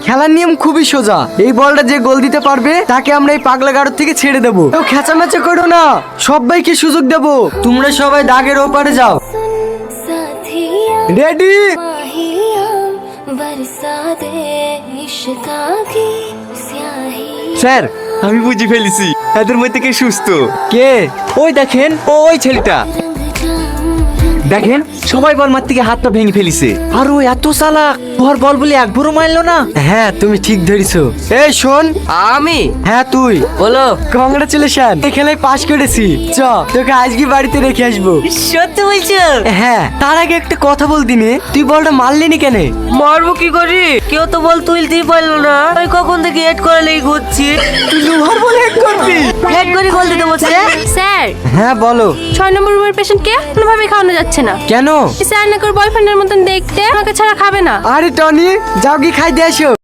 খেলার নিয়ম খুবই সোজা। এই বলটা যে গোল দিতে পারবে তাকে আমরা এই পাগলা গাড়ো থেকে ছেড়ে দেবো। কেউ খেঁচামেচা করো না, সবাইকে সুযোগ দেবো। তোমরা সবাই দাগের ওপারে যাও। রেডি? স্যার, আমি বুঝে ফেলেছি এদের মধ্যে কে সুস্থ। কে? ওই দেখেন, ওই ছেলেটা দেখেন, সবাই বল মার থেকে হাতটা ভেঙে ফেলিছে। আর ও এত চালাক, ওর বল বলে একবারও মারলো না। হ্যাঁ, তুমি ঠিক ধরেছো। এই শোন, আমি হ্যাঁ তুই বলো। কংগ্রাচুলেশন, এই খেলায় পাস করেছি। চ তোকে আজকে বাড়িতে রেখে আসবো। সত্যি বলছো? হ্যাঁ, তার আগে একটা কথা বলতি নে, তুই বলটা মারলি নি কেন? মারবো কি করি? কেউ তো বল তুলতেই পারলো না। আমি কখন থেকে হেড করে লেগে ঘুরছি। তুই লোহার বল হেড করবি? হেড করে গোল দিতে বলছে। স্যার, হ্যাঁ বলো। 6 নম্বর রুমের পেশেন্টকে কোনোভাবে খাওয়ানো যাচ্ছে না। কেন? স্যার নাকি ওর বয়ফ্রেন্ডের মতন দেখতে, আমাকে ছাড়া খাবে না। আরে টনি, যাও কি খাই দিয়ে আসো।